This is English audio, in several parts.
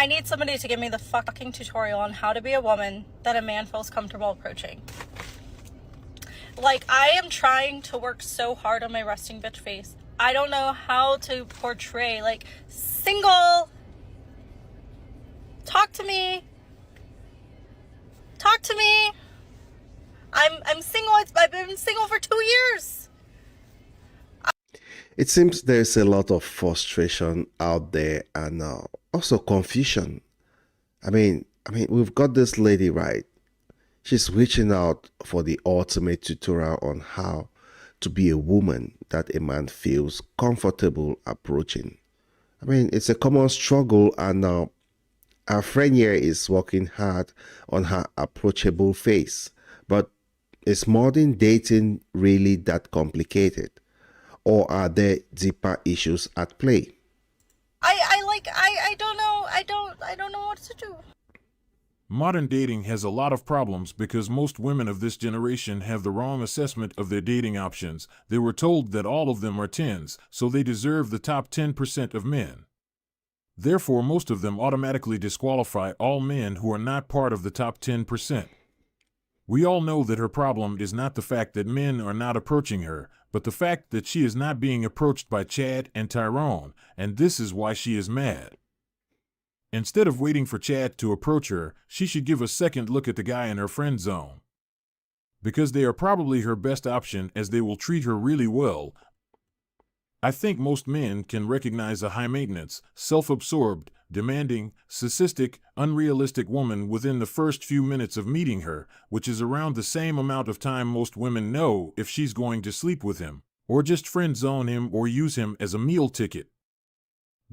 I need somebody to give me the fucking tutorial on how to be a woman that a man feels comfortable approaching. Like, I am trying to work so hard on my resting bitch face. I don't know how to portray, like, single. Talk to me. Talk to me. I'm single. I've been single for 2 years. It seems there's a lot of frustration out there and also confusion. We've got this lady, right? She's reaching out for the ultimate tutorial on how to be a woman that a man feels comfortable approaching. It's a common struggle, and our friend here is working hard on her approachable face. But is modern dating really that complicated? Or are there deeper issues at play? I don't know. I don't know what to do. Modern dating has a lot of problems because most women of this generation have the wrong assessment of their dating options. They were told that all of them are 10s, so they deserve the top 10% of men. Therefore, most of them automatically disqualify all men who are not part of the top 10%. We all know that her problem is not the fact that men are not approaching her, but the fact that she is not being approached by Chad and Tyrone, and this is why she is mad. Instead of waiting for Chad to approach her, she should give a second look at the guy in her friend zone. Because they are probably her best option, as they will treat her really well. I think most men can recognize a high-maintenance, self-absorbed, demanding, narcissistic, unrealistic woman within the first few minutes of meeting her, which is around the same amount of time most women know if she's going to sleep with him, or just friend zone him or use him as a meal ticket.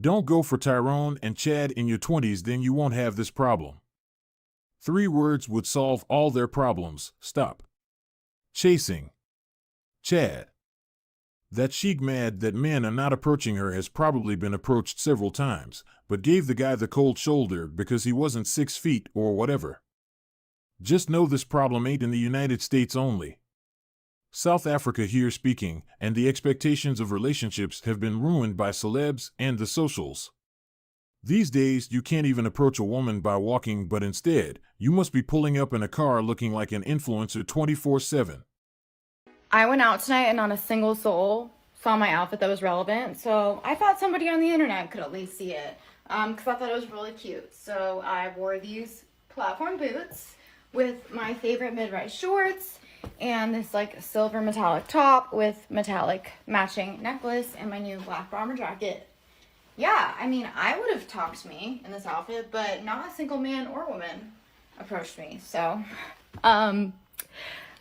Don't go for Tyrone and Chad in your 20s, then you won't have this problem. 3 words would solve all their problems. Stop chasing Chad. That sheik mad that men are not approaching her has probably been approached several times, but gave the guy the cold shoulder because he wasn't 6 feet or whatever. Just know this problem ain't in the United States only. South Africa here speaking, and the expectations of relationships have been ruined by celebs and the socials. These days, you can't even approach a woman by walking, but instead, you must be pulling up in a car looking like an influencer 24/7. I went out tonight and not a single soul saw my outfit that was relevant, so I thought somebody on the internet could at least see it, because I thought it was really cute. So I wore these platform boots with my favorite mid-rise shorts and this like silver metallic top with metallic matching necklace and my new black bomber jacket. Yeah, I mean, I would have talked to me in this outfit, but not a single man or woman approached me. So, I'm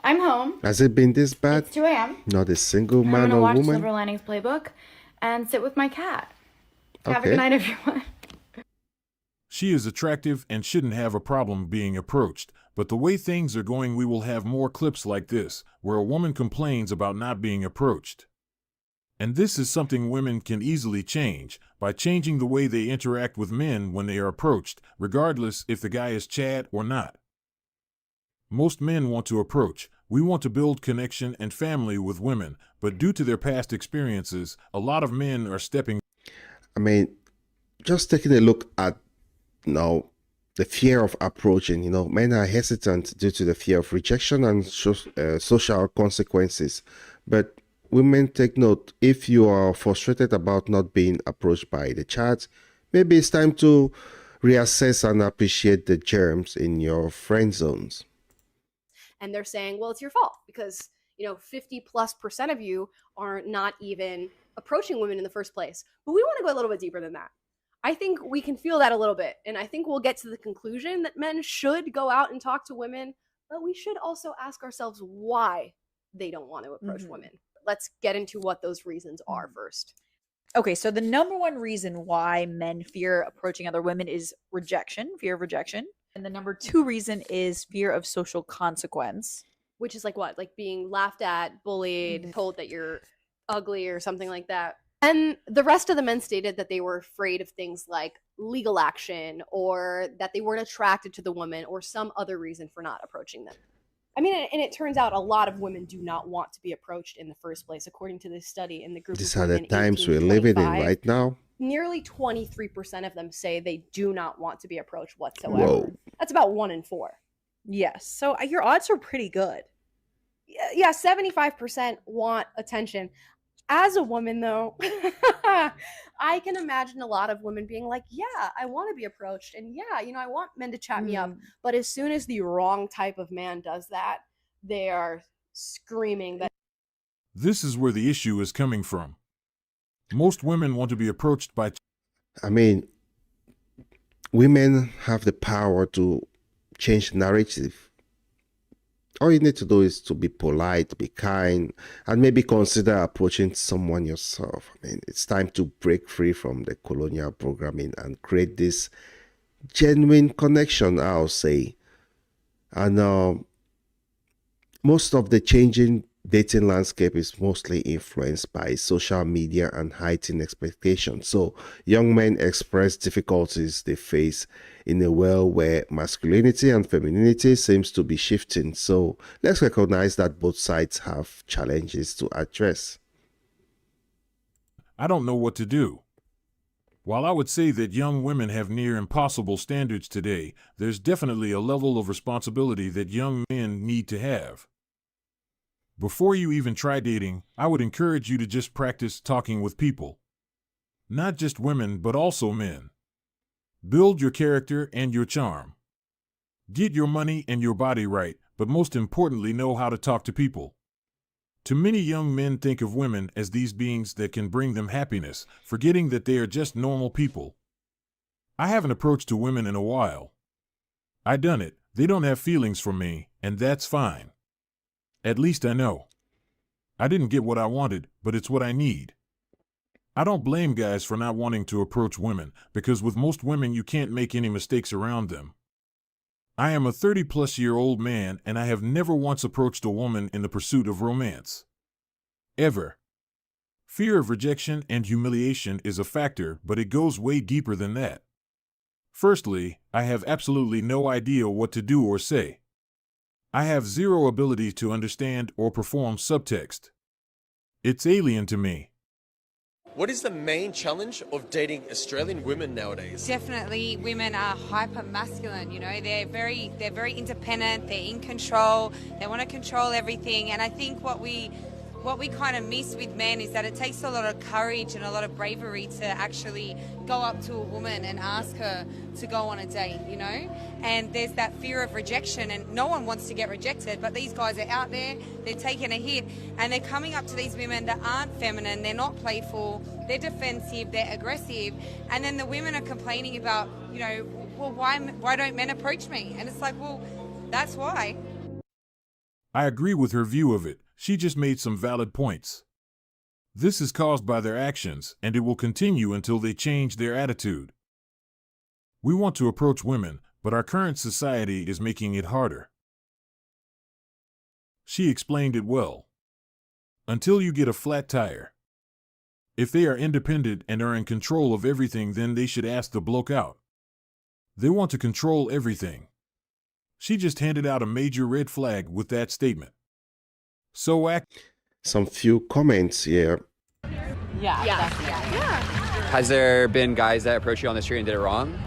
home. Has it been this bad? It's 2 a.m. Not a single I'm man gonna or watch woman? Silver Linings Playbook and sit with my cat. Have a Okay. good night, everyone. She is attractive and shouldn't have a problem being approached, but the way things are going, we will have more clips like this, where a woman complains about not being approached. And this is something women can easily change, by changing the way they interact with men when they are approached, regardless if the guy is Chad or not. Most men want to approach. We want to build connection and family with women, but due to their past experiences, a lot of men are stepping. Just taking a look at the fear of approaching, men are hesitant due to the fear of rejection and social consequences. But women, take note, if you are frustrated about not being approached by the chat, maybe it's time to reassess and appreciate the germs in your friend zones. And they're saying, well, it's your fault because 50+% of you are not even approaching women in the first place. But we want to go a little bit deeper than that. I think we can feel that a little bit. And I think we'll get to the conclusion that men should go out and talk to women, but we should also ask ourselves why they don't want to approach women. Let's get into what those reasons are first. Okay, so the number one reason why men fear approaching other women is fear of rejection. And the number 2 reason is fear of social consequence. Which is like what? Like being laughed at, bullied, told that you're ugly or something like that. And the rest of the men stated that they were afraid of things like legal action or that they weren't attracted to the woman or some other reason for not approaching them. I mean, and it turns out a lot of women do not want to be approached in the first place, according to this study in the group These of are the women times 18 we're to living in 25. right now. Nearly 23% of them say they do not want to be approached whatsoever. Whoa. That's about 1 in 4. Yes. So your odds are pretty good. Yeah, 75% want attention. As a woman, though, I can imagine a lot of women being like, yeah, I want to be approached. And yeah, I want men to chat me up. But as soon as the wrong type of man does that, they are screaming that. This is where the issue is coming from. Most women want to be approached by I mean, women have the power to change the narrative. All you need to do is to be polite, be kind, and maybe consider approaching someone yourself. I mean, it's time to break free from the colonial programming and create this genuine connection, I'll say. And most of the changing dating landscape is mostly influenced by social media and heightened expectations. So young men express difficulties they face in a world where masculinity and femininity seems to be shifting. So let's recognize that both sides have challenges to address. I don't know what to do. While I would say that young women have near impossible standards today, there's definitely a level of responsibility that young men need to have. Before you even try dating, I would encourage you to just practice talking with people. Not just women, but also men. Build your character and your charm. Get your money and your body right, but most importantly, know how to talk to people. Too many young men think of women as these beings that can bring them happiness, forgetting that they are just normal people. I haven't approached to women in a while. I done it. They don't have feelings for me, and that's fine. At least I know. I didn't get what I wanted, but it's what I need. I don't blame guys for not wanting to approach women, because with most women you can't make any mistakes around them. I am a 30-plus-year-old man, and I have never once approached a woman in the pursuit of romance. Ever. Fear of rejection and humiliation is a factor, but it goes way deeper than that. Firstly, I have absolutely no idea what to do or say. I have zero ability to understand or perform subtext. It's alien to me. What is the main challenge of dating Australian women nowadays? Definitely, women are hyper masculine. They're very independent. They're in control. They want to control everything. And I think what we kind of miss with men is that it takes a lot of courage and a lot of bravery to actually go up to a woman and ask her to go on a date. And there's that fear of rejection, and no one wants to get rejected, but these guys are out there, they're taking a hit, and they're coming up to these women that aren't feminine, they're not playful, they're defensive, they're aggressive, and then the women are complaining about, well, why don't men approach me? And it's like, well, that's why. I agree with her view of it. She just made some valid points. This is caused by their actions, and it will continue until they change their attitude. We want to approach women, but our current society is making it harder. She explained it well. Until you get a flat tire. If they are independent and are in control of everything, then they should ask the bloke out. They want to control everything. She just handed out a major red flag with that statement. So Some few comments here. Yeah. Has there been guys that approached you on the street and did it wrong?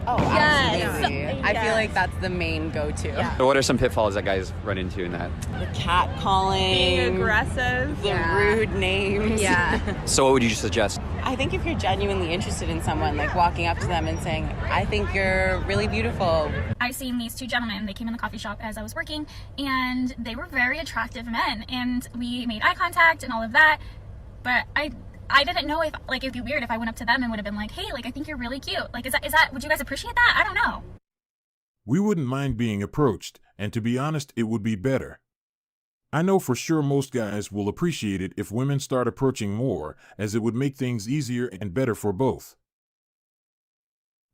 Oh, absolutely. Yes. I feel like that's the main go-to. So what are some pitfalls that guys run into in that? The cat calling. Being aggressive. The rude names. Yeah. So what would you suggest? I think if you're genuinely interested in someone, like walking up to them and saying, I think you're really beautiful. I seen these two gentlemen. They came in the coffee shop as I was working, and they were very attractive men, and we made eye contact and all of that, but I didn't know if, it'd be weird if I went up to them and would have been like, hey, I think you're really cute. Is that, would you guys appreciate that? I don't know. We wouldn't mind being approached, and to be honest, it would be better. I know for sure most guys will appreciate it if women start approaching more, as it would make things easier and better for both.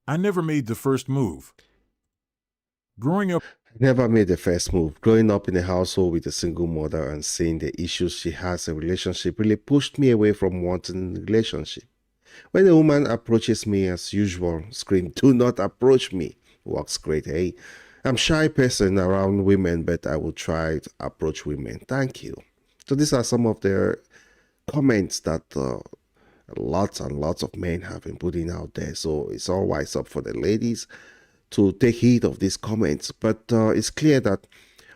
I never made the first move. Growing up, I never made the first move. Growing up in a household with a single mother and seeing the issues she has in relationship really pushed me away from wanting a relationship. When a woman approaches me as usual, scream, "Do not approach me," works great, hey? I'm shy person around women, but I will try to approach women. Thank you. So these are some of the comments that lots and lots of men have been putting out there. So it's always up for the ladies to take heed of these comments. But it's clear that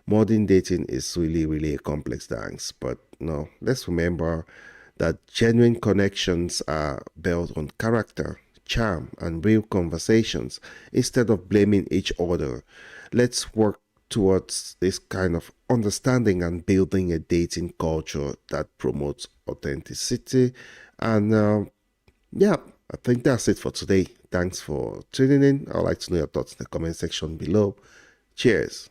modern dating is really a complex dance. But no, let's remember that genuine connections are built on character, charm, and real conversations instead of blaming each other. Let's work towards this kind of understanding and building a dating culture that promotes authenticity. And yeah, I think that's it for today. Thanks for tuning in. I'd like to know your thoughts in the comment section below. Cheers.